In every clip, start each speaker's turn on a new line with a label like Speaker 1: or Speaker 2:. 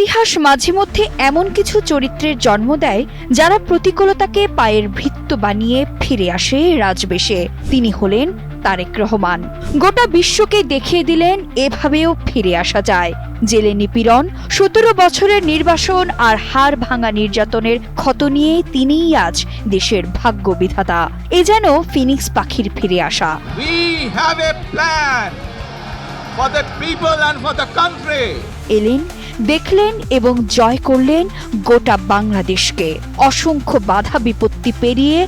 Speaker 1: ইতিহাস মাঝে মধ্যে এমন কিছু চরিত্রের জন্ম দেয় যারা প্রতিকূলতাকে পায়ের ভৃত্য বানিয়ে ফিরে আসে রাজবেশে। তিনি হলেন তারেক রহমান। গোটা বিশ্বকে দেখিয়ে দিলেন এভাবেও ফিরে আসা যায়। জেলে নিপীড়ন, 17 বছরের নির্বাসন আর হাড় ভাঙা নির্যাতনের ক্ষত নিয়ে তিনিই আজ দেশের ভাগ্য বিধাতা। এ যেন ফিনিক্স পাখির ফিরে আসা। এলেন, দেখলেন এবং জয় করলেন গোটা বাংলাদেশকে। অসংখ্য বাধা বিপত্তি পেরিয়ে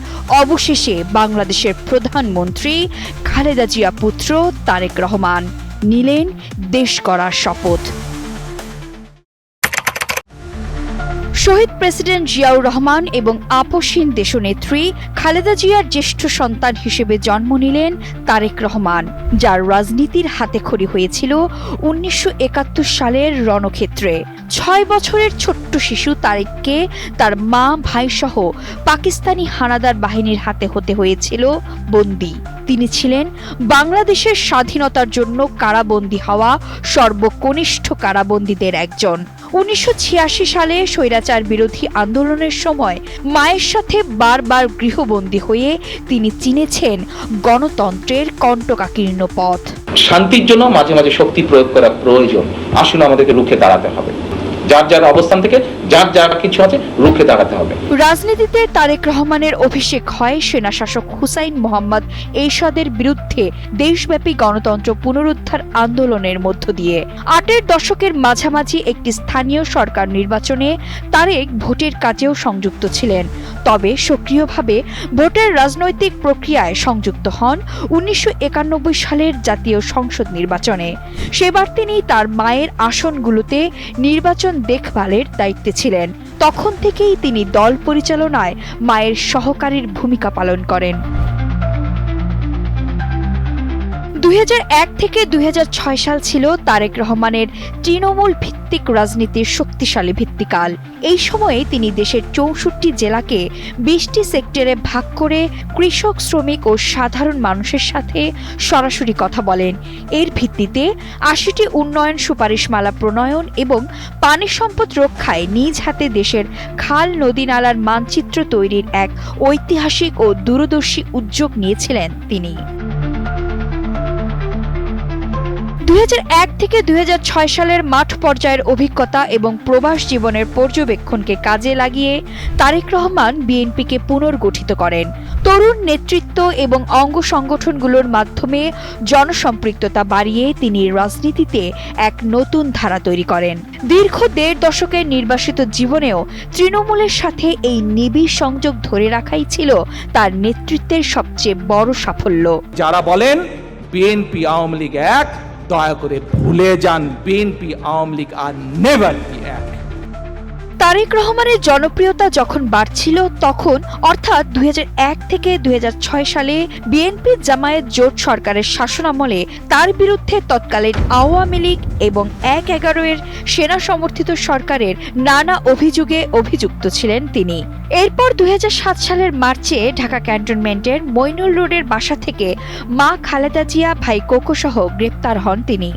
Speaker 1: অবশেষে বাংলাদেশের প্রধানমন্ত্রী খালেদা জিয়া পুত্র তারেক রহমান নিলেন দেশ গড়ার শপথ। শহীদ প্রেসিডেন্ট জিয়াউর রহমান এবং আপসহীন দেশনেত্রী খালেদা জিয়ার জ্যেষ্ঠ সন্তান হিসেবে জন্ম নিলেন তারেক রহমান, যার রাজনীতির হাতেখড়ি হয়েছিল 1971 সালের রণক্ষেত্রে। 6 বছরের ছোট্ট শিশু তারেককে তার মা, ভাইসহ পাকিস্তানি হানাদার বাহিনীর হাতে হতে হয়েছিল বন্দী। তিনি ছিলেন বাংলাদেশের স্বাধীনতার জন্য কারাবন্দী হওয়া সর্বকনিষ্ঠ কারাবন্দীদের একজন। 1986 সালে স্বৈরাচার বিরোধী আন্দোলনের সময় মায়ের সাথে বারবার গৃহবন্দী হয়ে তিনি চিনেছেন গণতন্ত্রের কণ্টকাকীর্ণ পথ।
Speaker 2: শান্তির জন্য মাঝে মাঝে শক্তি প্রয়োগ করা প্রয়োজন। আসলে আমাদেরকে রুখে দাঁড়াতে হবে, যার যার অবস্থান থেকে যার যার কিছু আছে রুখে দাঁড়াতে হবে।
Speaker 1: রাজনীতিতে তারেক রহমানের অভিষেক হয় সেনাশাসক হুসাইন মোহাম্মদ এরশাদের বিরুদ্ধে দেশব্যাপী গণতন্ত্র পুনরুদ্ধার আন্দোলনের মধ্য দিয়ে। 8-এর দশকের মাঝামাঝি একটি স্থানীয় সরকার নির্বাচনে তারেক ভোটের কাজেও সংযুক্ত ছিলেন, তবে সক্রিয়ভাবে ভোটের রাজনৈতিক প্রক্রিয়ায় সংযুক্ত হন 1991 সালের জাতীয় সংসদ নির্বাচনে। সেবার তিনি তার মায়ের আসনগুলোতে নির্বাচন দেখভালের দায়িত্বে ছিলেন। তখন থেকেই তিনি দল পরিচালনায় মায়ের সহকারীর ভূমিকা পালন করেন। 2001 থেকে 2006 সাল ছিল তারেক রহমানের তৃণমূল ভিত্তিক রাজনীতির শক্তিশালী ভিত্তিকাল। এই সময়ে তিনি দেশের 64 জেলাকে 20টি সেক্টরে ভাগ করে কৃষক, শ্রমিক ও সাধারণ মানুষের সাথে সরাসরি কথা বলেন। এর ভিত্তিতে 80টি উন্নয়ন সুপারিশমালা প্রণয়ন এবং পানি সম্পদ রক্ষায় নিজ হাতে দেশের খাল, নদী, নালার মানচিত্র তৈরির এক ঐতিহাসিক ও দূরদর্শী উদ্যোগ নিয়েছিলেন তিনি। 2001 থেকে 2006 সালের মাঠ পর্যায়ের অভিজ্ঞতা এবং প্রবাস জীবনের পর্যবেক্ষণকে কাজে লাগিয়ে তারেক রহমান বিএনপিকে পুনর্গঠিত করেন। তরুণ নেতৃত্ব এবং অঙ্গ সংগঠনগুলোর মাধ্যমে জনসম্পৃক্ততা বাড়িয়ে তিনি রাজনীতিতে এক নতুন ধারা তৈরি করেন। দীর্ঘ 1.5 দশকের নির্বাসিত জীবনেও তৃণমূলের সাথে এই নিবিড় সংযোগ ধরে রাখাই ছিল তার নেতৃত্বের সবচেয়ে বড় সাফল্য।
Speaker 3: যারা বলেন বিএনপি আওয়ামী লীগ এক, দয়া করে ভুলে যান, বিএনপি আওয়ামী লীগ আর নেভার বি এক।
Speaker 1: তারেক রহমানের জনপ্রিয়তা যখন বাড়ছিল তখন, অর্থাৎ 2001 থেকে 2006 সালে বিএনপি জামায়াত জোট সরকারের শাসনামলে তার বিরুদ্ধে তৎকালীন আওয়ামী লীগ এবং 1/11-এর সেনা সমর্থিত সরকারের নানা অভিযোগে অভিযুক্ত ছিলেন তিনি। এরপর 2007 সালের মার্চে ঢাকা ক্যান্টনমেন্টের মইনুল রোডের বাসা থেকে মা খালেদা জিয়া, ভাই কোকো সহ গ্রেপ্তার হন তিনি।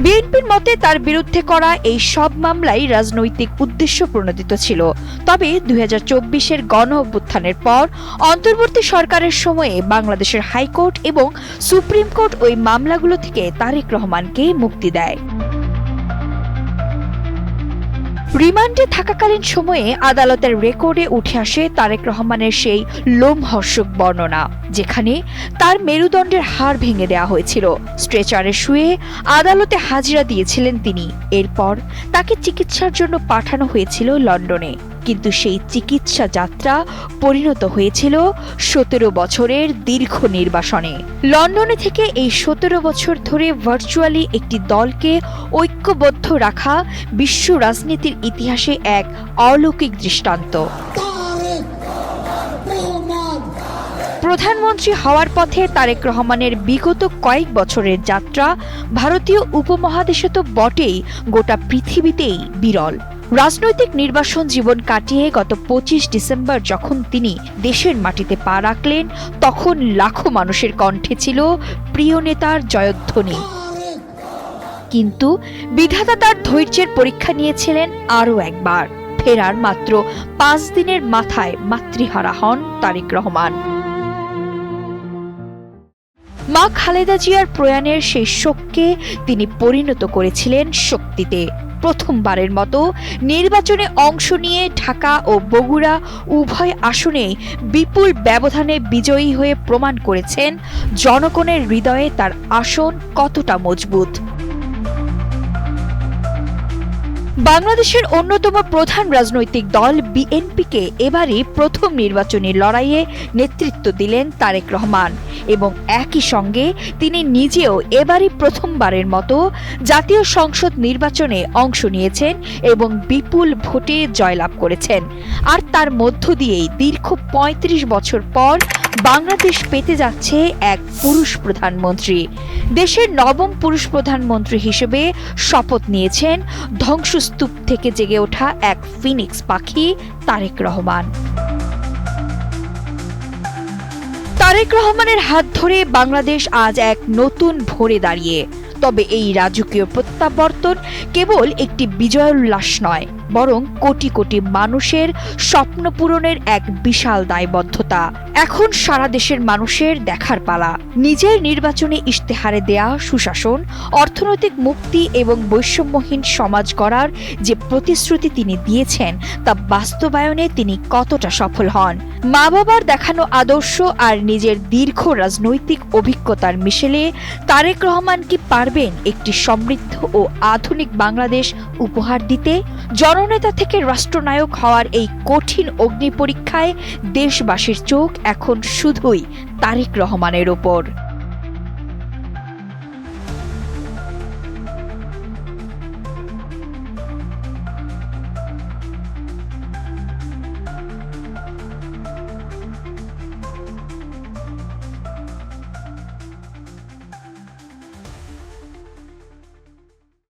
Speaker 1: বিএনপির মতে তার বিরুদ্ধে করা এই সব মামলাই রাজনৈতিক উদ্দেশ্য প্রণোদিত ছিল। তবে 2024-এর গণ অভ্যুত্থানের পর অন্তর্বর্তী সরকারের সময়ে বাংলাদেশের হাইকোর্ট এবং সুপ্রিম কোর্ট ওই মামলাগুলো থেকে তারেক রহমানকে মুক্তি দেয়। রিমান্ডে থাকাকালীন সময়ে আদালতের রেকর্ডে উঠে আসে তারেক রহমানের সেই লোমহর্ষক বর্ণনা, যেখানে তার মেরুদণ্ডের হাড় ভেঙে দেওয়া হয়েছিল। স্ট্রেচারে শুয়ে আদালতে হাজিরা দিয়েছিলেন তিনি। এরপর তাকে চিকিৎসার জন্য পাঠানো হয়েছিল লন্ডনে, কিন্তু সেই চিকিৎসা যাত্রা পরিণত হয়েছিল 17 বছরের দীর্ঘ নির্বাসনে। লন্ডনে থেকে এই 17 বছর ধরে ভার্চুয়ালি একটি দলকে ঐক্যবদ্ধ রাখা বিশ্ব রাজনীতির ইতিহাসে এক অলৌকিক দৃষ্টান্ত। প্রধানমন্ত্রী হওয়ার পথে তারেক রহমানের বিগত কয়েক বছরের যাত্রা ভারতীয় উপমহাদেশে তো বটেই, গোটা পৃথিবীতেই বিরল। রাজনৈতিক নির্বাসন জীবন কাটিয়ে গত 25 ডিসেম্বর যখন তিনি দেশের মাটিতে পা রাখলেন, তখন লাখো মানুষের কণ্ঠে ছিল প্রিয় নেতার জয়ধ্বনি। কিন্তু বিধাতা তার ধৈর্যের পরীক্ষা নিয়েছিলেন আরও একবার। ফেরার মাত্র 5 দিনের মাথায় মাতৃহারা হন তারেক রহমান। মা খালেদা জিয়ার প্রয়াণের সেই শোককে তিনি পরিণত করেছিলেন শক্তিতে। প্রথমবারের মতো নির্বাচনে অংশ নিয়ে ঢাকা ও বগুড়া উভয় আসনেই বিপুল ব্যবধানে বিজয়ী হয়ে প্রমাণ করেছেন জনগণের হৃদয়ে তার আসন কতটা মজবুত। বাংলাদেশের অন্যতম প্রধান রাজনৈতিক দল বিএনপিকে এবারই প্রথম নির্বাচনী লড়াইয়ে নেতৃত্ব দিলেন তারেক রহমান এবং একই সঙ্গে তিনি নিজেও এবারই প্রথমবারের মতো জাতীয় সংসদ নির্বাচনে অংশ নিয়েছেন এবং বিপুল ভোটে জয়লাভ করেছেন। আর তার মধ্য দিয়েই দীর্ঘ 35 বছর পর বাংলাদেশ পেতে যাচ্ছে এক পুরুষ প্রধানমন্ত্রী। দেশের নবম পুরুষ প্রধানমন্ত্রী হিসেবে শপথ নিয়েছেন ধ্বংসস্তূপ থেকে জেগে ওঠা এক ফিনিক্স পাখি তারেক রহমান। তারেক রহমানের হাত ধরে বাংলাদেশ আজ এক নতুন ভোরে দাঁড়িয়ে। তবে এই রাজকীয় প্রত্যাবর্তন কেবল একটি বিজয়োল্লাস নয়, বরং কোটি কোটি মানুষের স্বপ্ন পূরণের এক বিশাল দায়বদ্ধতা। এখন সারা দেশের মানুষের দেখার পালা নিজের নির্বাচনী ইশতেহারে দেয়া সুশাসন, অর্থনৈতিক মুক্তি এবং বৈষম্যহীন সমাজ গড়ার যে প্রতিশ্রুতি তিনি দিয়েছেন তা বাস্তবায়নে তিনি কতটা সফল হন। মা বাবার দেখানো আদর্শ আর নিজের দীর্ঘ রাজনৈতিক অভিজ্ঞতার মিশেলে তারেক রহমান কি পারবেন একটি সমৃদ্ধ ও আধুনিক বাংলাদেশ উপহার দিতে? জননেতা থেকে রাষ্ট্রনায়ক হওয়ার এই কঠিন অগ্নি পরীক্ষায় দেশবাসীর চোখ এখন শুধুই তারেক রহমানের ওপর।